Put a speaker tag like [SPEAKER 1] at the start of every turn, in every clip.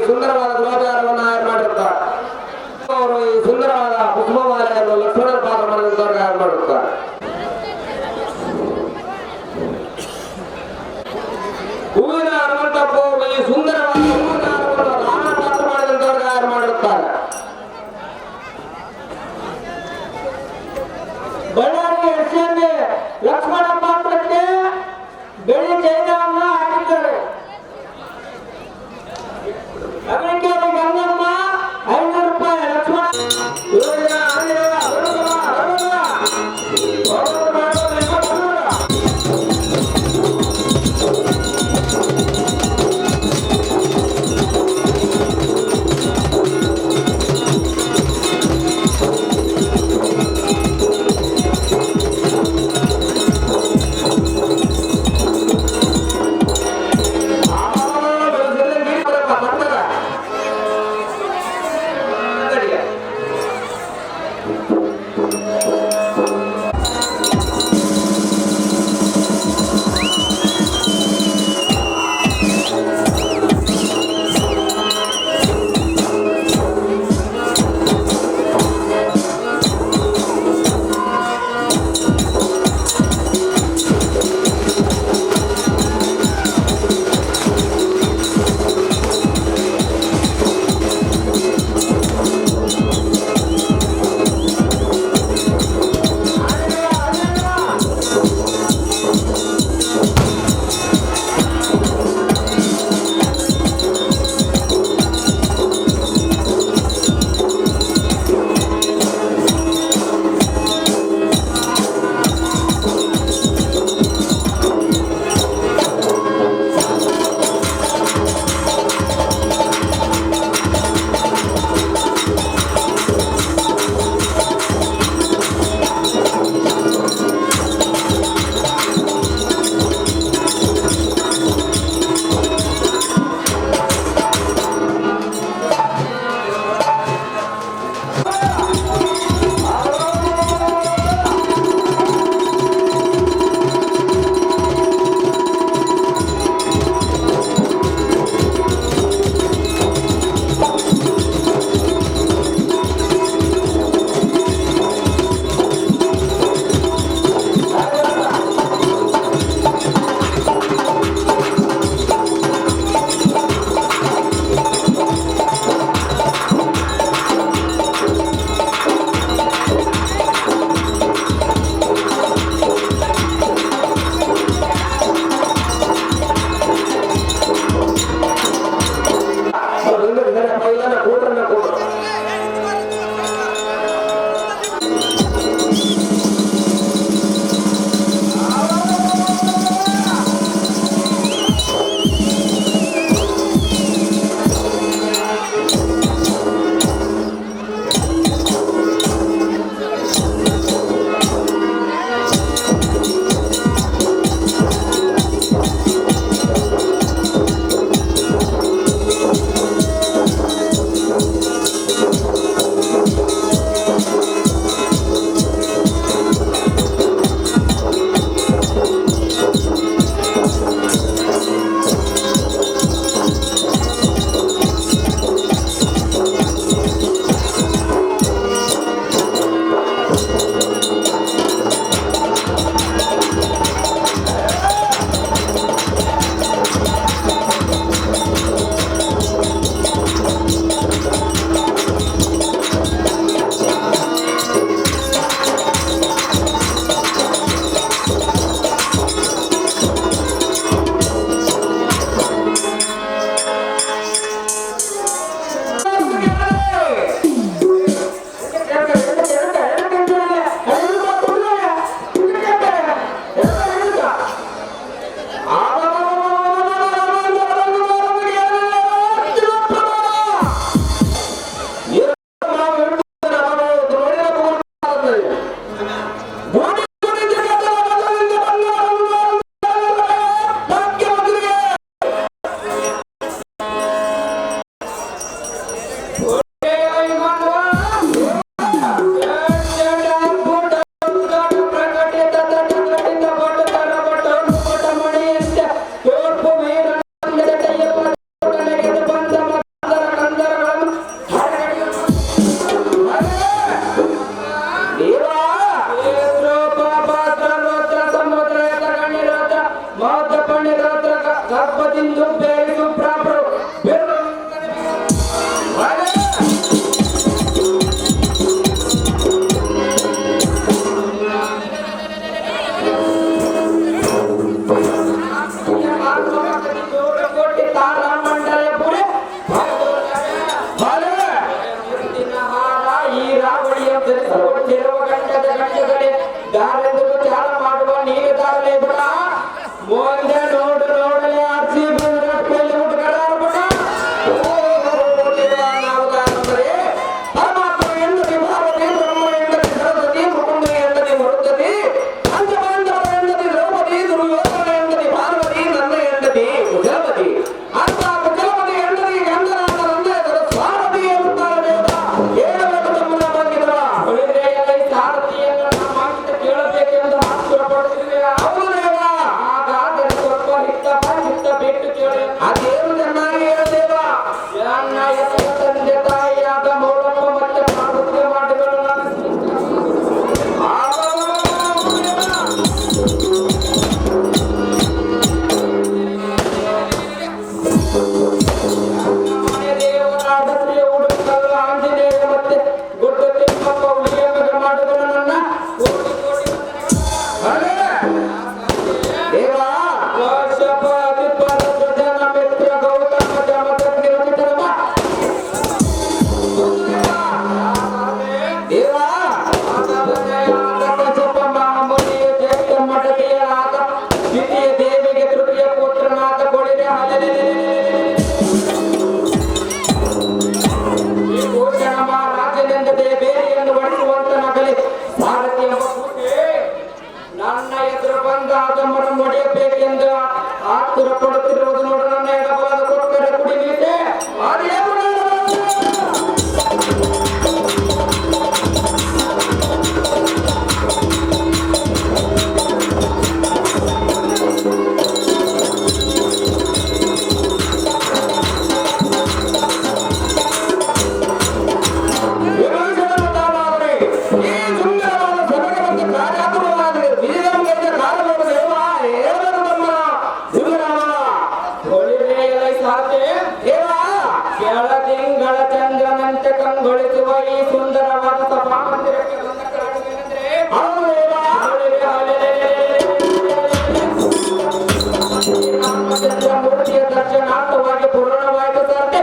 [SPEAKER 1] ಸುಂದರವಾದ ಗೋಚಾರವನ್ನು ಆಯ್ಕೆ ಮಾಡಿರ್ತಾರೆ. ಅವರು ಈ ಸುಂದರವಾದ ಪುಷ್ಪಮಾಲೆಯನ್ನು ಲಕ್ಷ್ಮಣನ ಪಾತ್ರ ಮಾಡಿದಂತವ್ರಿಗೆ ಆಯ್ಕೆ ಮಾಡಿರ್ತಾರೆ. ಹೂವಿನ ಹನುಮಂತಪ್ಪ ಅವರು ಈ ಸುಂದರವಾದ ಹೂವಿನ ಹಾರವನ್ನು ರಾಮನ ಪಾತ್ರ ಮಾಡಿದಂತವ್ರಿಗೆ ಆಯ್ಕೆ ಮಾಡಿರ್ತಾರೆ. ಬಳ್ಳಾರಿ ಎಸ್ಎನ್ಎ ಲಕ್ಷ್ಮಣ ಪಾತ್ರಕ್ಕೆ ಬೆಳ್ಳಿ ಚೈನವನ್ನು ಹಾಕಿದ್ದಾರೆ. ಅಮೆರಿಕದ ಗಂಗಮ್ಮ 500 ರೂಪಾಯಿ ಲಕ್ಷ್ಮಣ ಗರ್ಭದಿಂದ ಬೇರಿದು ಪ್ರಾಪರು ನನ್ನ ಎದುರು ಬಂದ ಅದಮ್ಮನ್ನು ಹೊಡೆಯಬೇಕೆಂದು ಆತುರ ಪಡುತ್ತಿರುವುದು ನೋಡ ನನ್ನ ಎಡಬಲದ ಕೊಕ್ಕರೆ ಕುಡಿಲಿದೆ ಕೆಳದಿಂಗಳ ಚಂದ್ರನಂತೆ ಕಂಗೊಳಿಸುವ ಈ ಸುಂದರವಾದ ಸಭಾ ಮಂದಿರಕ್ಕೆ ಬಂದ ಕಾರಣವೇನೆಂದರೆ ರಾಮಚಂದ್ರ ಮೂರ್ತಿಯ ದರ್ಶನಾರ್ಥವಾಗಿ ಪೂರ್ಣವಾಯಿತು ಸಾಧ್ಯ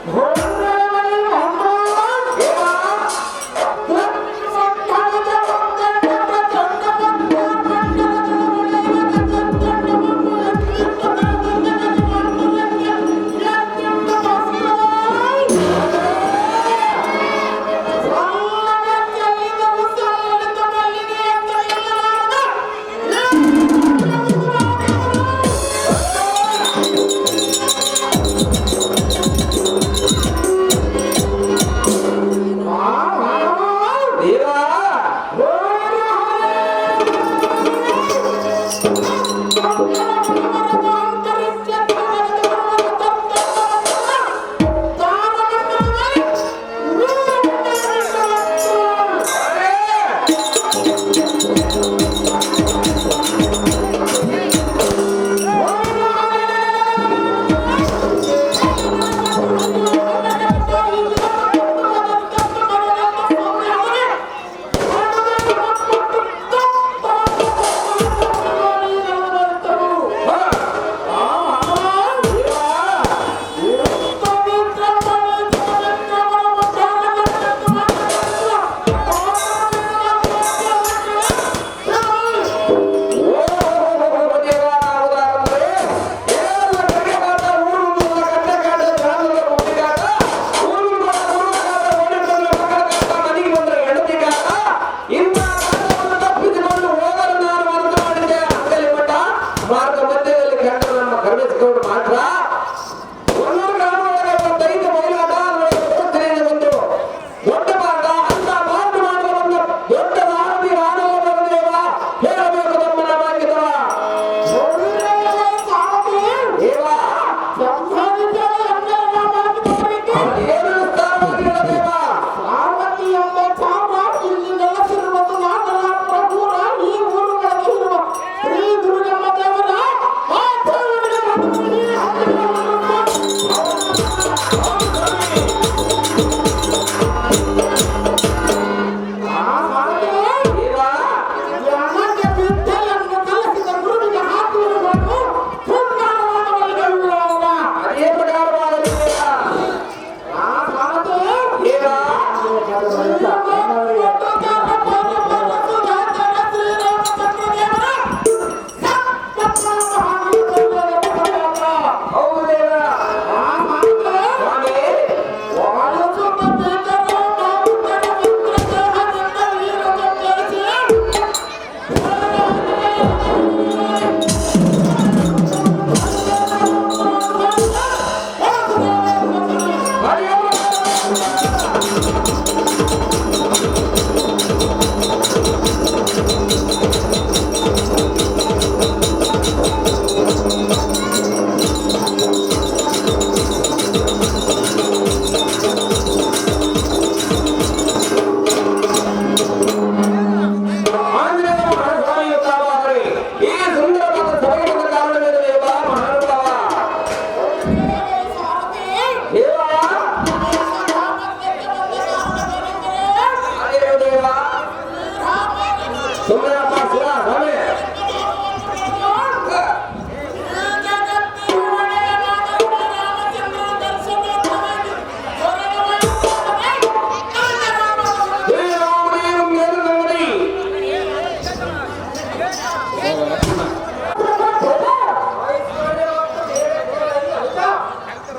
[SPEAKER 1] Hold on.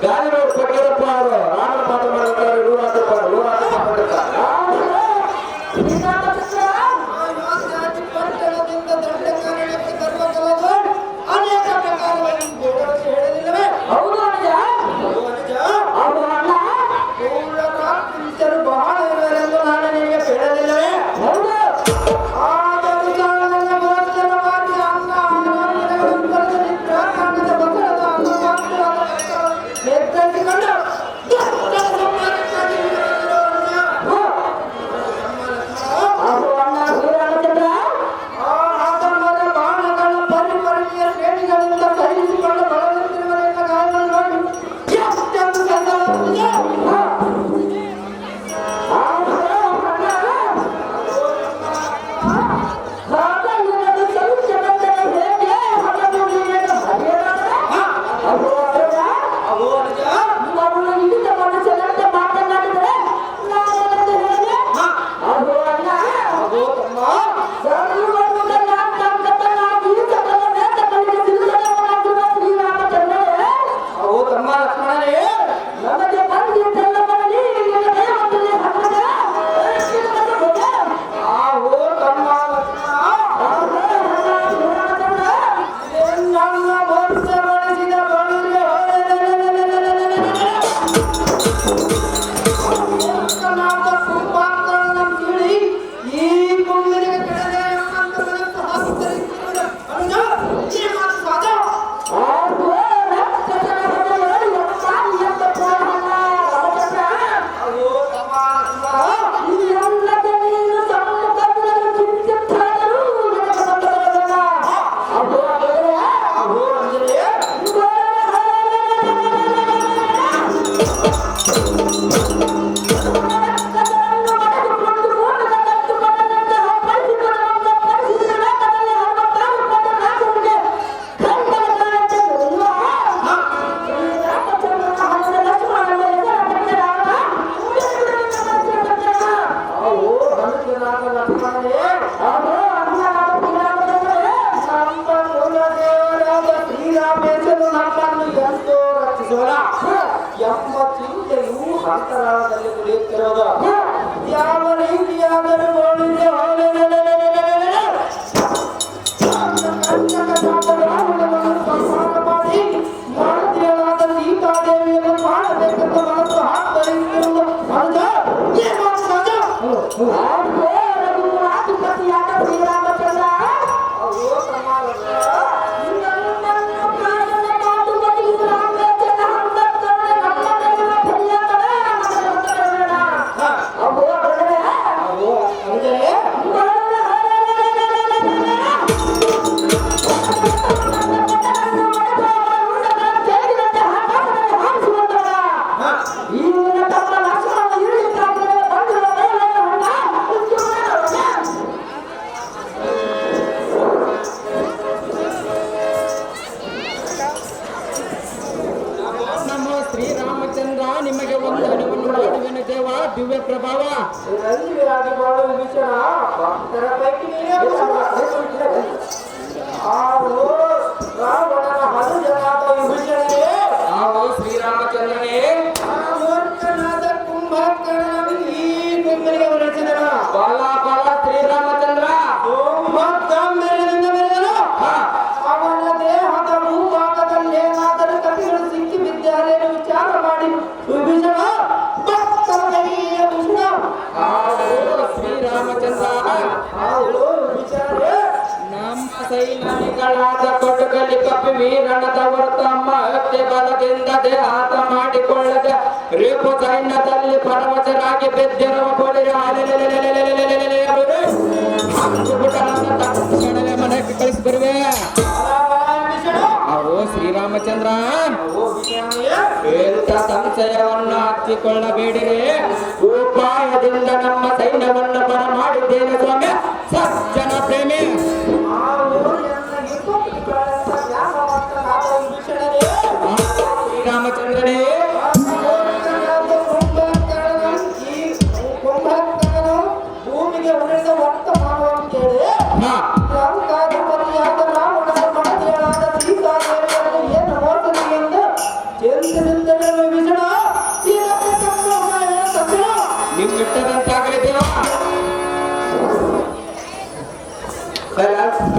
[SPEAKER 1] ಗಾಳಿರೋಡ್ ಕೊಟ್ಟಿರಪ್ಪ ಅವರು ರಾಮನ ಪಾತ್ರ ಮಾಡಿರ್ತಾರೆ 110 ರೂಪಾಯಿ 110
[SPEAKER 2] ಅನೇಕ ಪ್ರಕಾರವಾಗಿ ಹೇಳಿಲ್ಲವೇ?
[SPEAKER 3] ಹೌದು ಅಜ್ಜ.
[SPEAKER 2] ಅವರು ಅಣ್ಣ ಪಿಂಚರು ಬಹಳ ಇರುವರೆಂದು ನಾನು ನಿಮಗೆ ಹೇಳಲಿಲ್ಲವೇ?
[SPEAKER 3] ಹೌದು.
[SPEAKER 2] ಆದರೂ ನನ್ನ ಗೋಚರವಾಗಿ ಅನ್ನ ಆನಂದದ ಕಾರಣದ ಬಸಳದ ಅನ್ನ ನಿರ್ಧರಿಸಿಕೊಂಡು
[SPEAKER 3] ಅದು ಅಣ್ಣ ಶ್ರೀರಾಮಚಂದ್ರ
[SPEAKER 2] ಆತಂಕದ ಬಾಣಗಳ ಪರಿಪರಿಯ ಶ್ರೇಣಿಗಳಿಂದ ಸಹಿಸಿಕೊಂಡು ಬರುತ್ತಿರುವುದರಿಂದ ಗಾಯವನ್ನು ನೋಡಿ ಎಷ್ಟೆಂದು ಸಂತೋಷವಿದೆ. ಅವು ನಿಜ. ಅವು ತಮ್ಮ ಅವು ತಮ್ಮ ಲಕ್ಷ್ಮಣನೇ ಅವು ತಮ್ಮ ಲಕ್ಷ್ಮಣ ನನ್ನ ಮೋಸಗೊಳಿಸಿದ ಬಳಿಗೆ ಕುಂಭಾಕರಣ ಕೇಳಿ ಈ ಕುಂಬಿನಿಗೆ ಕೆಳಗೆ ಎಂಬಂತ ಹಾಕಿದ್ದರಿಂದ ಅನುಜ ಈ ಮಾತು ಸಾಧ. ಅವು ತಮ್ಮ ಲಕ್ಷ್ಮಣ ಅವು ಅಂಜಲಿ ಅವು ಹನುಮಂತನಾದ ಲಕ್ಷ್ಮಣನೇ ನಮ್ಮ ಕುಲದೇವರಾದ ಶ್ರೀರಾಮೇಶ್ವರನು ನಮ್ಮನ್ನು ಎಂದೋ ರಕ್ಷಿಸುವನ ಎಂಬ ಚಿಂತೆಯು ಅಂತರಾಳದಲ್ಲಿ ದುಡಿಯುತ್ತಿರುವುದು ಯಾವ ರೀತಿಯಾದರೂ ಗೋಳಿಗೆ ಮಾಡಿ ಮಾರುತಿಯರಾದ ಸೀತಾದೇವಿಯನ್ನು ಮಾಡಬೇಕೆಂದು ಮನಸ್ಸು ಹಾಕಲಿರುವುದು ಹೌದ? ಈ ಮಾತು ಸಹಜ. ಅವು ತಮ್ಮ ಲಕ್ಷ್ಮಣ ಅವು ಅಂಜಲಿ
[SPEAKER 4] ನಮ್ಮ ಶ್ರೀರಾಮಚಂದ್ರ ನಿಮಗೆ ಒಂದು ಹಣವನ್ನು ಮಾಡುವೆನು ದೇವ ದಿವ್ಯ ಪ್ರಭಾವ.
[SPEAKER 2] ರಂಜಿರಾಗಿ ಬಾಳು ವಿಭೀಷಣ ಭಕ್ತರ ಪೈಕಿ ನೀನೇ ಆವು ರಾವಣನ ಹನುಜನಾದ ವಿಭೀಷಣನೇ
[SPEAKER 1] ನಾವು ಶ್ರೀರಾಮಚಂದ್ರನೇ
[SPEAKER 2] ಆ ಮೂರ್ಖನಾದ ಕುಂಭಕರ್ಣನ ಈ ಕುಂಭನಿಗೆ ಹೊರಚಿದನ
[SPEAKER 1] ಬಾಲ ಬಾಲ ಶ್ರೀರಾಮಚಂದ್ರ
[SPEAKER 2] ಗಾಂಭೀರ್ಯದಿಂದ ಬೆಳೆದನು. ಅವನ ದೇಹದ ಭೂಭಾಗದಲ್ಲೇನಾದರೂ ಕಪಿಗಳು ಸಿಕ್ಕಿ ಬಿದ್ದಾರೇನು ವಿಚಾರ ಮಾಡಿ ವಿಭೀಷಣ ಭಕ್ತರ ಕೈಯ ಮುನ್ನ
[SPEAKER 4] ಶ್ರೀರಾಮಚಂದ್ರ
[SPEAKER 2] ಅವರು ವಿಚಾರೇ
[SPEAKER 4] ನಮ್ಮ ಸೈನಿಕ
[SPEAKER 1] ಗಳಾದ ಕೊಡುಗಲಿ ಕಪಿ ವೀರಣದವರು ತಮ್ಮ ಹತ್ಯೆ ಬಲದಿಂದ ದೇಹಾತ ಮಾಡಿಕೊಳ್ಳದೆ ರೇಪು ಸೈನ್ಯದಲ್ಲಿ ಪರವಶರಾಗಿ ಬೆದ್ದಿರುವ ಬೋಳಿರ
[SPEAKER 4] ಕ್ಷಣವೇ ಮನೆಗೆ ಕಳಿಸಿ ಬರುವೆ.
[SPEAKER 2] ವಿಷಣ
[SPEAKER 4] ಅವು ಶ್ರೀರಾಮಚಂದ್ರ
[SPEAKER 1] ಎಂತ ಸಂಶಯವನ್ನು ಹಚ್ಚಿಕೊಳ್ಳಬೇಡಿರಿ ಉಪಾಯದಿಂದ ನಮ್ಮ ಸೈನ್ಯವನ್ನು ಬರಮಾಡಿದ್ದೇನೆ ಸ್ವಾಮಿ
[SPEAKER 4] ಸಜ್ಜನ ಪ್ರೇಮಿ ಶ್ರೀರಾಮಚಂದ್ರನೇ
[SPEAKER 2] ಭೂಮಿಗೆ ಉಳಿದ ವರ್ತಮಾನ ಕೇಳಿ ಲಂಕಾಧಿಪತಿಯಾದ ರಾವಣನ ಮಡದಿಯಾದ ಸೀತಾದೇವಿಯನ್ನು ಏನು ಮೋಸದಿ ಎಂದು ಚಿಂತಿಸಿದ್ದರೆ ವಿಜಯ
[SPEAKER 1] ನಿಮ್ ಬಿಟ್ಟದಂತಾಗಲಿ ದೇವ.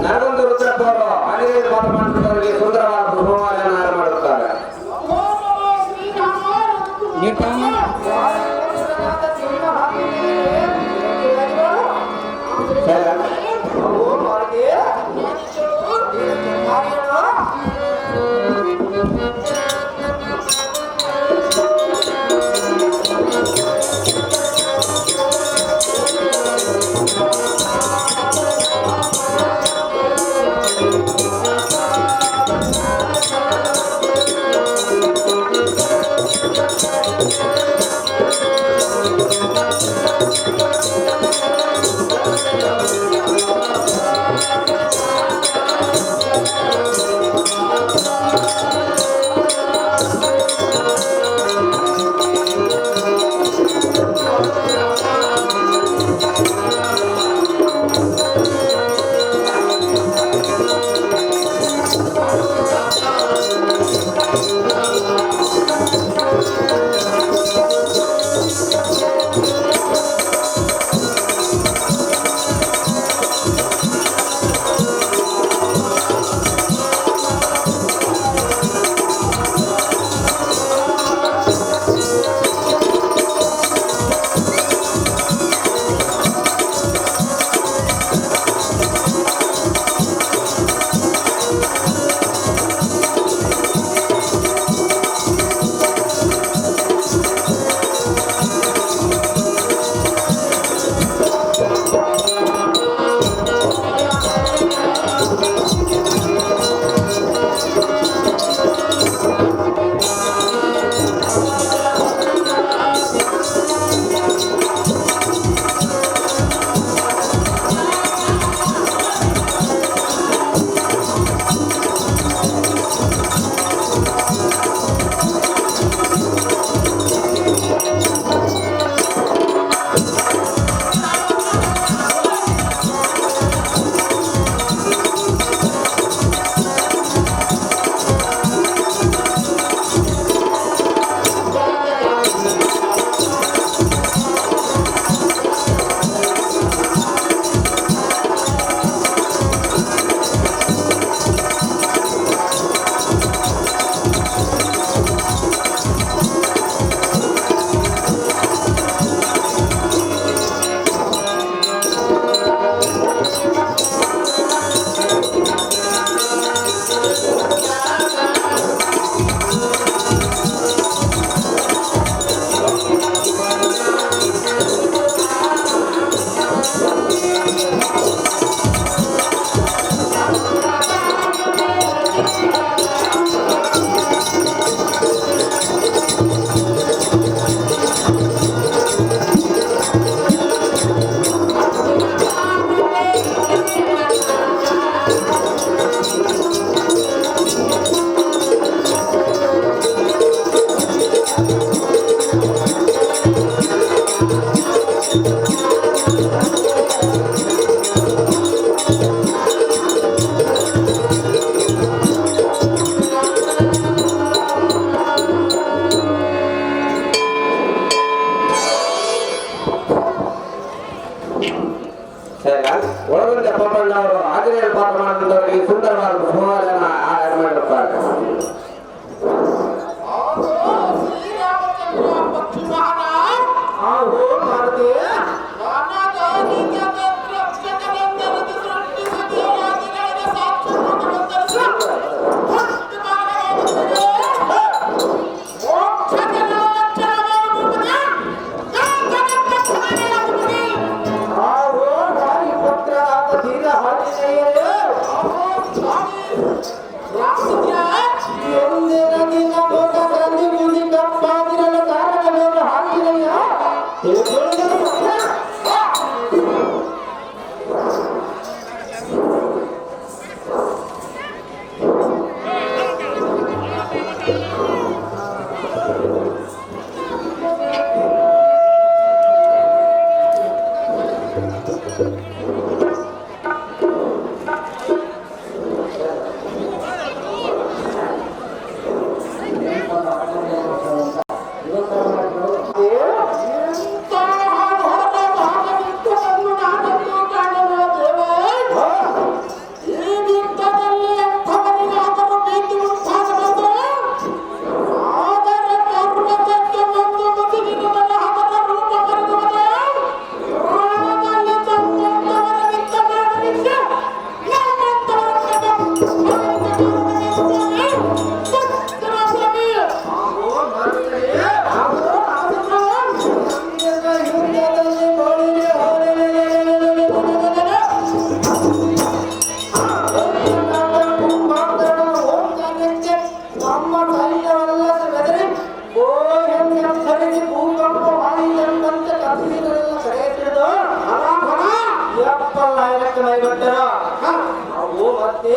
[SPEAKER 1] ನನಗೊಂದು ರುದ್ರಪ್ಪ ಅವರು ಅಲ್ಲಿಗೆ ಮಾತು ಮಾಡಿಬಿಟ್ಟವರಿಗೆ ಸುಂದರವಾದ ಬಹುಮಾನ ಮಾಡುತ್ತಾರೆ.
[SPEAKER 4] ನೀವು ತಾಮ
[SPEAKER 2] ಕಾಯಕ್ಕೆ ಮೈಗಟ್ಟರು ಅವು ಮತ್ತೆ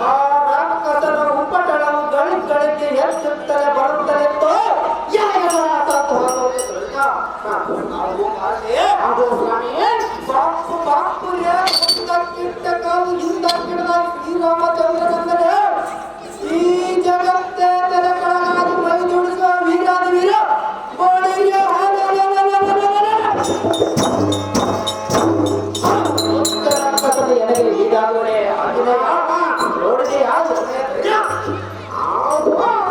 [SPEAKER 2] ಆ ರಾಕ್ಷಸರ ಉಪಟಳವು ಗಳಿಕೆ ಹೆಚ್ಚುತ್ತಲೇ ಬರುತ್ತಲೇ ಬಾಪು ಬಾಪುರೇ ಮುಂದಕ್ಕಿಟ್ಟ ಕಾಲು ಹಿಂದಕ್ಕಿಡದ ಶ್ರೀರಾಮಚಂದ್ರನೆಂದರೆ ಈ ಜಗತ್ತೇ ತಲೆ ಕೆಳಗಾಗಿ ಮೈ ಜೋಡಿಸುವ ವೀರಾದಿ ವೀರ ಎನಗೆ ಈಗಾಗಲೇ ನೋಡಿದೆಯ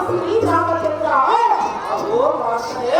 [SPEAKER 2] ಶ್ರೀರಾಮಚಂದ್ರ ಅವು ಮಾತೇ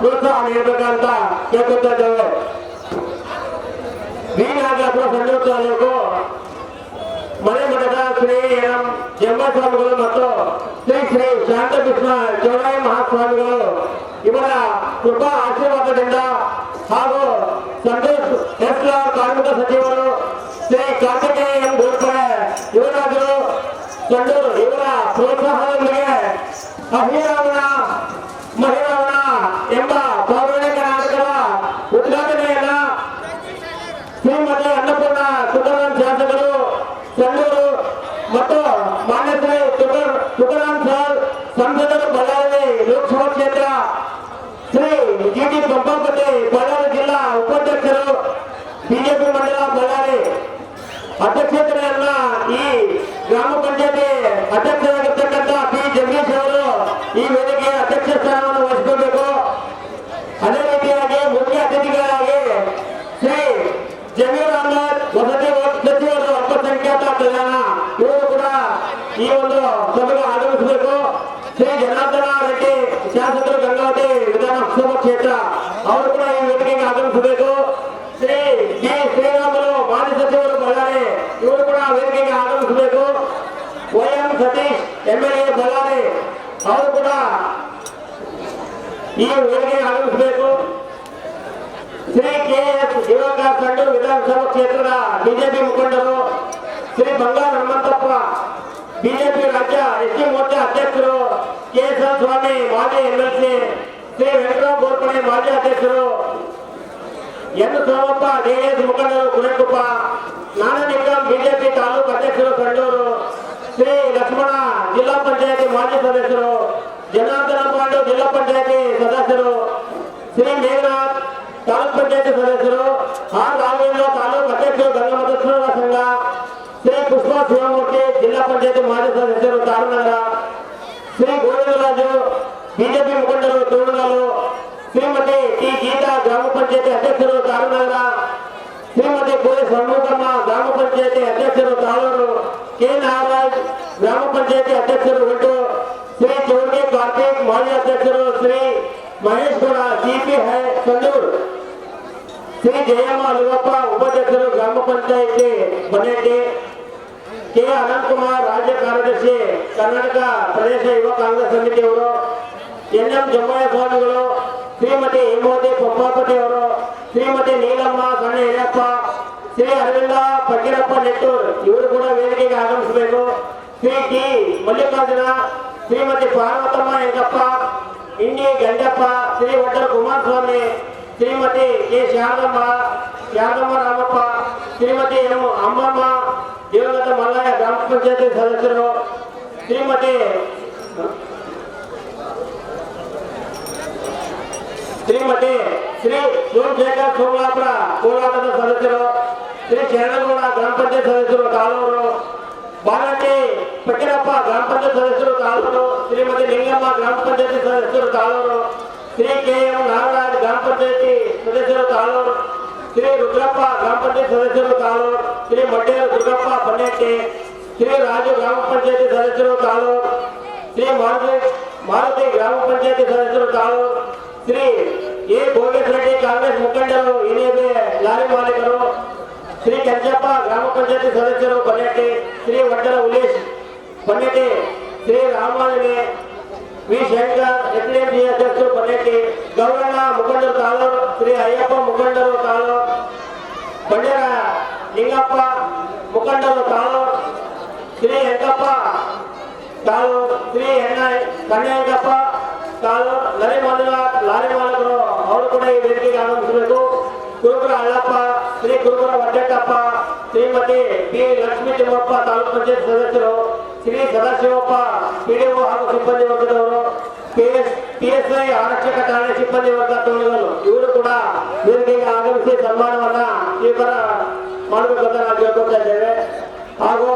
[SPEAKER 5] ಪ್ರೋತ್ಸಾಹ ನೀಡಬೇಕಂತ ಕೇಳ್ಕೊತಾ ಇದ್ದೇವೆ. ಬೀನಾಗಪುರ ಸಂಡೂರು ತಾಲೂಕು ಮನೆ ಮಠದ ಶ್ರೀ ಎಂ ಜಂಬಸ್ವಾಮಿಗಳು ಮತ್ತು ಶ್ರೀ ಶ್ರೀ ಶಾಂತಕೃಷ್ಣ ಚೌಡಾಯಿ ಮಹಾಸ್ವಾಮಿಗಳು ಇವರ ಕೃಪಾ ಆಶೀರ್ವಾದದಿಂದ ಹಾಗೂ ಸಂತೋಷ್ ಎಸ್ ಕಾರ್ಮಿಕ ಸಚಿವರು ಶ್ರೀ ಕಾರ್ತಿಕೇಯ ಎಂ ಗೋಡ್ಪಡೆ ಯುವರಾಜರು ಸಂಡೂರು ಇವರ ಪ್ರೋತ್ಸಾಹದೊಂದಿಗೆ ಅಹಿರಾವಣ ಮಹಿರಾವಣ ಎಂಬ ಪೌರಾಣಿಕ ನಾಟಕದ ಉದ್ಘಾಟನೆಯನ್ನ ಶ್ರೀಮತಿ ಅನ್ನಪೂರ್ಣ ತುಕಾರಾಮ್ ಶಾಸಕರು ಸಂಡೂರು ಮತ್ತು ಮಾನ್ಯ ಶ್ರೀ ತುಕಾರಾಮ್ ಸರ್ ಸಂಸದರು ಬಳ್ಳಾರಿ ಲೋಕಸಭಾ ಕ್ಷೇತ್ರ ಶ್ರೀ ಜಿಟಿ ಪಂಪಾಪತಿ ಬಳ್ಳಾರಿ ಜಿಲ್ಲಾ ಉಪಾಧ್ಯಕ್ಷರು ಬಿಜೆಪಿ ಮಂಡಲ ಬಳ್ಳಾರಿ ಅಧ್ಯಕ್ಷತೆಯನ್ನ ಈ ಗ್ರಾಮ ಪಂಚಾಯತಿ ಅಧ್ಯಕ್ಷರಾಗಿರ್ತಕ್ಕಂಥ ಪಿ ಜಗದೀಶ್ ಅವರು ಈ ವೇದಿಕೆಯ ಅಧ್ಯಕ್ಷ ಸ್ಥಾನವನ್ನು ವಹಿಸಿಕೊಳ್ಬೇಕು. ಅದೇ ರೀತಿಯಾಗಿ ಮುಖ್ಯ ಅತಿಥಿಗಳಾಗಿ ಶ್ರೀ ಜಮೀರ್ ಅಹಮದ್ ವಸತಿ ಸಚಿವರು ಅಲ್ಪಸಂಖ್ಯಾತ ಕಲ್ಯಾಣ ಇವರು ಕೂಡ ಈ ಒಂದು ಸಭೆಗೆ ಆಗಮಿಸಬೇಕು. ಶ್ರೀ ಜನಾರ್ದನ ರೆಡ್ಡಿ ಶಾಸಕರು ಗಂಗಾವತಿ ವಿಧಾನಸಭಾ ಕ್ಷೇತ್ರ ಅವರು ಕೂಡ ಈ ವೇದಿಕೆಗೆ ಆಗಮಿಸಬೇಕು. ಶ್ರೀ ಜಿ ಶ್ರೀರಾಮುಲು ಮಾಜಿ ಸಚಿವರು ಬಳ್ಳಾರಿ ಇವರು ಕೂಡ ವೇದಿಕೆಗೆ ಆಗಮಿಸಬೇಕು. ವೈಎಂ ಸತೀಶ್ ಎಂಎಲ್ಎ ಬಳ್ಳಾರಿ ಅವರು ಕೂಡ ಈ ವೇದಿಕೆಗೆ ಆಗಮಿಸಬೇಕು. ಶ್ರೀ ಕೆಎಸ್ ಯುವಕ ಸಂಡೂರು ವಿಧಾನಸಭಾ ಕ್ಷೇತ್ರದ ಬಿಜೆಪಿ ಮುಖಂಡರು ಶ್ರೀ ಬಂಗಾರ ಹನುಮಂತಪ್ಪ ಬಿಜೆಪಿ ರಾಜ್ಯ ಎಸ್ಟಿ ಮೋರ್ಚಾ ಅಧ್ಯಕ್ಷರು ಕೆಎಸ್ಆರ್ ಸ್ವಾಮಿ ಮಾಜಿ ಎಂಎಲ್ಸಿ ಶ್ರೀ ವೆಂಕಟರಾವ್ ಗೋರ್ಪಡೆ ಮಾಜಿ ಅಧ್ಯಕ್ಷರು ಎನ್ ಸೋಮಪ್ಪ ಜೆಡಿಎಸ್ ಮುಖಂಡರು ಕುಣೆಕೊಪ್ಪ ನಾನನಿಗಮ್ ಬಿಜೆಪಿ ತಾಲೂಕು ಅಧ್ಯಕ್ಷರು ಸಂಡೂರು ಶ್ರೀ ಲಕ್ಷ್ಮಣ ಜಿಲ್ಲಾ ಪಂಚಾಯತಿ ಮಾಜಿ ಸದಸ್ಯರು ಜನಾರ್ದನ ಪಾಂಡು ಜಿಲ್ಲಾ ಪಂಚಾಯತಿ ಸದಸ್ಯರು ಶ್ರೀ ಮೇಘನಾಥ್ ತಾಲೂಕ್ ಪಂಚಾಯತಿ ಸದಸ್ಯರು ಆರ್ ರಾಘವೇಂದ್ರ ತಾಲೂಕು ಅಧ್ಯಕ್ಷರು ಗಂಗಮತೇಶ್ವರ ಸಂಘ ಶ್ರೀ ಪುಷ್ಪ ಶಿವಮೂರ್ತಿ ಜಿಲ್ಲಾ ಪಂಚಾಯತಿ ಮಾಜಿ ಸದಸ್ಯರು ತಾರನಗರ ಶ್ರೀ ಗೋವಿಂದರಾಜು ಬಿಜೆಪಿ ಮುಖಂಡರು ತೋರಣಗಲ್ಲು ಶ್ರೀಮತಿ ಟಿ ಗೀತಾ ಗ್ರಾಮ ಪಂಚಾಯತಿ ಅಧ್ಯಕ್ಷರು ತಾರನಗರ ಶ್ರೀಮತಿ ಕೋರಿ ಷಣ್ಮುಖಮ್ಮ ಗ್ರಾಮ ಪಂಚಾಯತಿ ಅಧ್ಯಕ್ಷರು ತಾಳೂರು ಕೆ ನಾಗರಾಜ್ ಗ್ರಾಮ ಪಂಚಾಯತಿ ಅಧ್ಯಕ್ಷರು ಒಟ್ಟು ಶ್ರೀ ಚೌರ್ಗೆ ಕಾರ್ತಿಕ್ ಮಾಜಿ ಅಧ್ಯಕ್ಷರು ಶ್ರೀ ಮಹೇಶ್ ಗೌಡ ಸಿಪಿ ಹೈ ಸಂಡೂರು ಶ್ರೀ ಜಯಮ್ಮ ಅಲುಗಪ್ಪ ಉಪಾಧ್ಯಕ್ಷರು ಗ್ರಾಮ ಪಂಚಾಯತಿ ಬನ್ನೇಟಿ ಕೆ ಅನಂತಕುಮಾರ್ ರಾಜ್ಯ ಕಾರ್ಯದರ್ಶಿ ಕರ್ನಾಟಕ ಪ್ರದೇಶ ಯುವ ಕಾಂಗ್ರೆಸ್ ಸಮಿತಿಯವರು ಎನ್ ಎಂ ಜಮ್ಮಯ್ಯ ಸ್ವಾಮಿಗಳು ಶ್ರೀಮತಿ ಹೇಮಾವತಿ ಪಂಪಾಪತಿ ಅವರು ಶ್ರೀಮತಿ ನೀಲಮ್ಮ ಸಣ್ಣ ಯಲ್ಲಪ್ಪ ಶ್ರೀ ಅರವಿಂದ ಫಕೀರಪ್ಪ ನೆಟ್ಟೂರ್ ಇವರು ಕೂಡ ವೇದಿಕೆಗೆ ಆಗಮಿಸಬೇಕು. ಶ್ರೀ ಟಿ ಮಲ್ಲಿಕಾರ್ಜುನ ಶ್ರೀಮತಿ ಪಾರ್ವತಮ್ಮ ಯಂಗಪ್ಪ ಇಂಡಿ ಗಂಡಪ್ಪ ಶ್ರೀ ವಡ್ಡರ ಕುಮಾರಸ್ವಾಮಿ ಶ್ರೀಮತಿ ಕೆ ಶಾರದಮ್ಮ ರಾಮಪ್ಪ ಶ್ರೀಮತಿ ಎಂ ಅಮ್ಮಮ್ಮ ದಿವಂಗತ ಮಲ್ಲಯ್ಯ ಗ್ರಾಮ ಪಂಚಾಯತಿ ಸದಸ್ಯರು ಶ್ರೀಮತಿ ಶ್ರೀ ಸೋಮಶೇಖರ್ ಸೋಮಲಾಪುರ ಕೋಲಾಟದ ಸದಸ್ಯರು ಶ್ರೀ ಶರಣಗೌಡ ಗ್ರಾಮ ಪಂಚಾಯತ್ ಸದಸ್ಯರು ತಾಳೂರು ಬಾಲಟ್ಟಿ ಫಕೀರಪ್ಪ ಗ್ರಾಮ ಪಂಚಾಯತ್ ಸದಸ್ಯರು ತಾಳೂರು ಶ್ರೀಮತಿ ಲಿಂಗಮ್ಮ ಗ್ರಾಮ ಪಂಚಾಯತಿ ಸದಸ್ಯರು ತಾಳೂರು ಶ್ರೀ ಕೆ ಎಂ ನಾಗರಾಜ್ ಗ್ರಾಮ ಪಂಚಾಯತಿ ಸದಸ್ಯರು ತಾಳೂರು ಶ್ರೀ ರುದ್ರಪ್ಪ ಗ್ರಾಮ ಪಂಚಾಯತ್ ಸದಸ್ಯರು ತಾಳೂರು ಶ್ರೀ ಮಡ್ಡೇರು ದುರ್ಗಪ್ಪ ಪನ್ನೆಟ್ಟಿ ಶ್ರೀ ರಾಜು ಗ್ರಾಮ ಪಂಚಾಯತಿ ಸದಸ್ಯರು ತಾಳೂರು ಶ್ರೀ ಮಾರುತಿ ಗ್ರಾಮ ಪಂಚಾಯತಿ ಸದಸ್ಯರು ತಾಳೂರು ಶ್ರೀ ಎ ಭೋಗೇಶ್ ರೆಡ್ಡಿ ಕಾಂಗ್ರೆಸ್ ಮುಖಂಡರು ಇನೇಬೆ ಲಾರಿ ಮಾಲೀಕರು ಶ್ರೀ ಕೆಂಚಪ್ಪ ಗ್ರಾಮ ಪಂಚಾಯತಿ ಸದಸ್ಯರು ಪನ್ನೆಟ್ಟಿ ಶ್ರೀ ವಡ್ಡರ ಉಲೇಶ್ ಪನ್ನೆಟ್ಟಿ ಶ್ರೀ ರಾಮಾಲಿನಿ ವಿ ಶಂಕರ್ ಎಸ್ಡಿಎಂಸಿ ಅಧ್ಯಕ್ಷರು ಪನ್ನೆಟ್ಟಿ ಗೌರಣ್ಣ ಮುಖಂಡರು ತಾಳೂರು ಶ್ರೀ ಅಯ್ಯಪ್ಪ ಮುಖಂಡರು ತಾಳೂರು ಬಂಡೇರ ಲಿಂಗಪ್ಪ ಮುಖಂಡರು ತಾಳೂರು ಶ್ರೀ ಯಂಕಪ್ಪ ತಾಳೂರು ಶ್ರೀ ಕಣ್ಣಯ್ಯಪ್ಪ ತಾಳೂರು ಲಾರಿ ಮಾಲೀಕರು ಅವರು ಕೂಡ ಈ ವೇದಿಕೆಗೆ ಆಗಮಿಸಬೇಕು. ಕುರುಬರ ಅಳ್ಳಪ್ಪ ಶ್ರೀ ಕುರುಬರ ವಡ್ಡಟ್ಟಪ್ಪ ಶ್ರೀಮತಿ ಪಿ ಲಕ್ಷ್ಮೀ ತಿಮ್ಮಪ್ಪ ತಾಲೂಕು ಪಂಚಾಯತ್ ಸದಸ್ಯರು ಶ್ರೀ ಸದಾಶಿವಪ್ಪ ಪಿಡಿಒ ಹಾಗೂ ಸಿಬ್ಬಂದಿ ವರ್ಗದವರು ಪಿಎಸ್ಐ ಆರಕ್ಷಕ ಠಾಣೆ ಸಿಬ್ಬಂದಿ ವರ್ಗ ತೋಳಿಗಳು ಇವರು ಕೂಡ ವೇದಿಕೆಗೆ ಆಗಮಿಸಿ ಸನ್ಮಾನವನ್ನ ಸ್ವೀಕಾರ ಮಾಡಬೇಕಂತ ನಾವು ಕೇಳ್ಕೊಳ್ತಾ ಇದ್ದೇವೆ. ಹಾಗೂ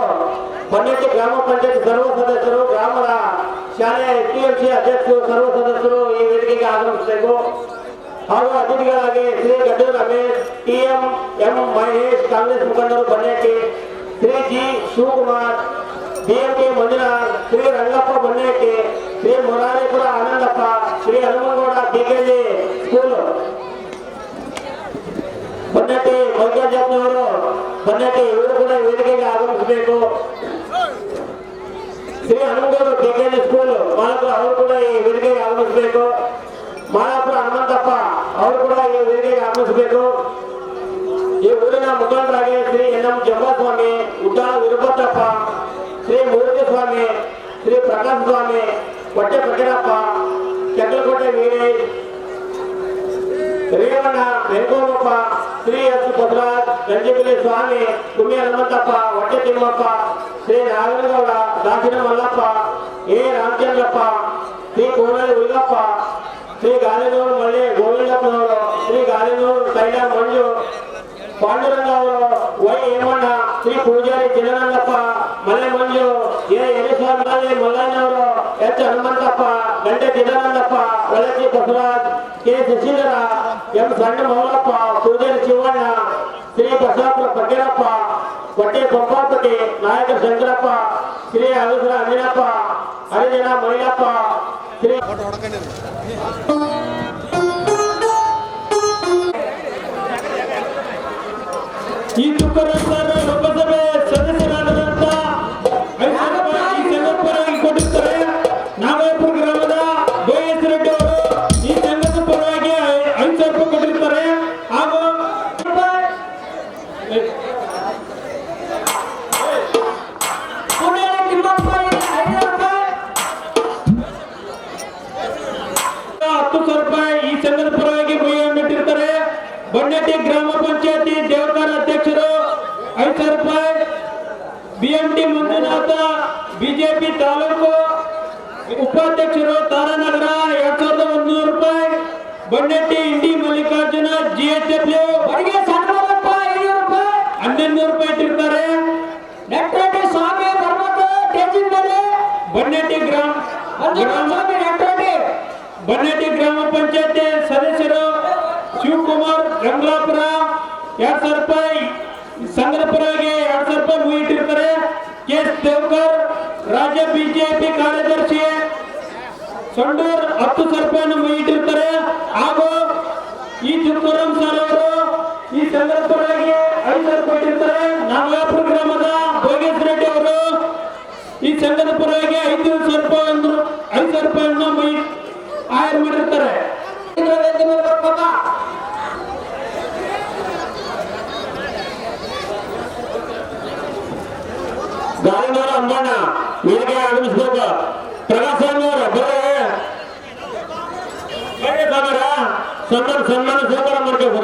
[SPEAKER 5] ಪನ್ನೆಟ್ಟಿ ಗ್ರಾಮ ಪಂಚಾಯತ್ ಸರ್ವ ಸದಸ್ಯರು ಗ್ರಾಮದ ಶಾಲೆಯ ಎಸ್ಡಿಎಂಸಿ ಅಧ್ಯಕ್ಷರು ಸರ್ವ ಸದಸ್ಯರು ಈ ವೇದಿಕೆಗೆ ಆಗಮಿಸಬೇಕು. ಹಾಗೂ ಅತಿಥಿಗಳಾಗಿ ಶ್ರೀ ಗಡ್ಡು ರಮೇಶ್ ಎಂ ಮಹೇಶ್ ಕಾಂಗ್ರೆಸ್ ಮುಖಂಡರು ಬನ್ನೇಟಿ ಶ್ರೀ ಜಿ ಶಿವಕುಮಾರ್ ಬಿಎಂಪಿ ಮಂಜುನಾಥ್ ಶ್ರೀ ರಂಗಪ್ಪ ಬನ್ನೇಟಿ ಶ್ರೀ ಮುರಾರಿಪುರ ಆನಂದಪ್ಪ ಶ್ರೀ ಹನುಮನಗೌಡ ಬಿಕೆಜಿ ಬನ್ನಟ್ಟಿ ಇವರು ಕೂಡ ವೇದಿಕೆಗೆ ಆಗಮಿಸಬೇಕು. ಶ್ರೀ ಹನುಮಗೌಡ ಡಿಗ್ರಿ ಸ್ಕೂಲ್ ಮಾಲಕರು ಅವರು ಕೂಡ ಈ ವೇದಿಕೆಗೆ ಆಗಮಿಸಬೇಕು. ಮಾಲಾಪುರ ಹನುಮಂತಪ್ಪ ಅವರು ಕೂಡ ಈ ವೇದಿಕೆಗೆ ಆಗಮಿಸಬೇಕು. ಈ ಊರಿನ ಮುಖಂಡರಾಗಿ ಶ್ರೀ ಎನ್.ಎಂ. ಜಂಬಸ್ವಾಮಿ, ಉದ್ದಾಳ ವಿರುಪತ್ತಪ್ಪ, ಶ್ರೀ ಮೂರ್ತಿ ಸ್ವಾಮಿ, ಶ್ರೀ ಪ್ರಕಾಶ್ ಸ್ವಾಮಿ, ಹೊಟ್ಟೆ ಪಟೇಲಪ್ಪ, ಚಕ್ರಕೋಟೆ ವೀರೇಶ್, ರೇವಣ್ಣ, ವೆಂಕೋಮಪ್ಪ, ಶ್ರೀ ಎಸ್. ಬಸವರಾಜ್, ಗಂಜಿಬಿಲಿ ಸ್ವಾಮಿ, ಕುಮ್ಮಿ ಹನುಮಂತಪ್ಪ, ಹೊಟ್ಟೆ ತಿಮ್ಮಪ್ಪ, ಶ್ರೀ ನಾಗನಗೌಡ, ದಾಸಿನ ಮಲ್ಲಪ್ಪ, ಎ. ರಾಮಚಂದ್ರಪ್ಪ, ಶ್ರೀ ಕೋನಳ್ಳಿ ಉಳಿಗಪ್ಪ, ಶ್ರೀ ಗಾಲಿನೂರು ಮಳ್ಳಿ ಗೋವಿಂದಪ್ಪನವರು, ಶ್ರೀ ಗಾಲಿನೂರು ತೈಲ ಮಂಜು, ಪಾಂಡುರಂಗ ಅವರು, ವೈ ಹೇಮಣ್ಣ, ಶ್ರೀ ಪೂಜಾರಿ ಚಿನ್ನನಂದಪ್ಪ, ಮಲೆ ಮಂಜು, ಎ. ಯರೇಸ್ವಾಮಿ, ಮಲ್ಲಯ್ಯನವರು, H. Hanumanthappa, Gante Chidanandappa, Olachi Basavaraj, K. Shashidhara, M. Sanna Moulappa, Poojary Shivanna, Shri Basavapura Patelappa, ಹೊಟ್ಟೆ ಬೊಪ್ಪಾಪತಿ, ನಾಯಕ ಶಂಕರಪ್ಪ, ಶ್ರೀ ಅಗಸರ ಅಂಜನಪ್ಪ, ಹರಿಜನ ಮೈಲಪ್ಪ, ಶ್ರೀ ಈ ತುಕ್ಕರಪ್ಪರ ಲೋಕಸಭೆ ಸದಸ್ಯರಾದಂತ ಈ ಸಂಘದ ಪರವಾಗಿ ಕೊಟ್ಟಿರ್ತಾರೆ. ನಾಗಪುರ ಗ್ರಾಮದ ಬೋಯಸ್ ರೆಡ್ಡಿ ಅವರು ಈ ಸಂಘದ ಪರವಾಗಿ 5,000 ರೂಪಾಯಿ ಕೊಟ್ಟಿರ್ತಾರೆ. ಹಾಗೂ
[SPEAKER 3] ಪುಣೆ ತಿಮ್ಮಪ್ಪ 5,000 ರೂಪಾಯಿ.
[SPEAKER 5] 10,000 ರೂಪಾಯಿ ಈ ಸಂಘದ ಪರವಾಗಿ ಇಟ್ಟಿರ್ತಾರೆ. ಬನ್ನಟ್ಟಿ ಗ್ರಾಮ ಪಂಚಾಯತಿ ದೇವಕಾರ ಅಧ್ಯಕ್ಷರು 5,000 ರೂಪಾಯಿ. BMT ಮಂಜುನಾಥ ಬಿಜೆಪಿ ತಾಲೂಕು ಉಪಾಧ್ಯಕ್ಷರು ತಾರಾನಗರ 2,100 ರೂಪಾಯಿ. ಬನ್ನಟ್ಟಿ ಇಂಡಿ ಮಲ್ಲಿಕಾರ್ಜುನ GHW
[SPEAKER 3] ಅವರಿಗೆ ಸಣ್ಣಪ್ಪ 500 ರೂಪಾಯಿ.
[SPEAKER 5] 1,100 ರೂಪಾಯಿ ಇಟ್ಟಿರ್ತಾರೆ.
[SPEAKER 3] ನೆಟ್ಟರೆಡ್ಡಿ ಸ್ವಾಮಿ ಧರ್ಮದ ಟೇಜಿನ ಮೇಲೆ
[SPEAKER 5] ಬನ್ನಟ್ಟಿ
[SPEAKER 3] ಸ್ವಾಮಿ ನೆಟ್ಟರೆಡ್ಡಿ.
[SPEAKER 5] ಬನ್ನಟ್ಟಿ ಗ್ರಾಮ ಪಂಚಾಯತಿ ಸದಸ್ಯರು ಶಿವಕುಮಾರ್ ಗಂಗ್ಲಾಪುರ 2,000 ರೂಪಾಯಿ. ಸಂಘದ ಪರವಾಗಿ 2,000 ರೂಪಾಯಿ ಮುಗಿಟ್ಟಿರ್ತಾರೆ. ಕೆ. ದೇವಕರ್ ರಾಜ್ಯ ಬಿಜೆಪಿ ಕಾರ್ಯದರ್ಶಿ ಸಂಡೂರ್ 10,000 ರೂಪಾಯಿಯನ್ನು ಮುಗಿಟ್ಟಿರ್ತಾರೆ. ಹಾಗೂ ಈ ತುಕ್ಕರಂ ಸರ್ ಅವರು ಈ ಸಂಘದ ಪರವಾಗಿ 5,000 ರೂಪಾಯಿ ಇಟ್ಟಿರ್ತಾರೆ. ನಾಗಲಾಪುರ ಗ್ರಾಮದ ಭೋಗೇಶ್ ರೆಡ್ಡಿ ಅವರು ಈ ಸಂಘದ ಪರವಾಗಿ 5,000 ರೂಪಾಯಿಯನ್ನು ಆಯರ್ ಮಾಡಿರ್ತಾರೆ. ಗಾಳಿನವರ ಅಂಬಣ್ಣ ವೇದಿಕೆ ಆಗಮಿಸ್ಬೇಕು. ಪ್ರಕಾಶ್ ಸ್ವಾಮಿ ಅವರು ಸನ್ಮಾನ ಸ್ವೀಕಾರ ಮಾಡ್ಬೇಕು.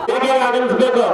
[SPEAKER 5] ವೇದಿಕೆಗೆ ಆಗಮಿಸ್ಬೇಕು.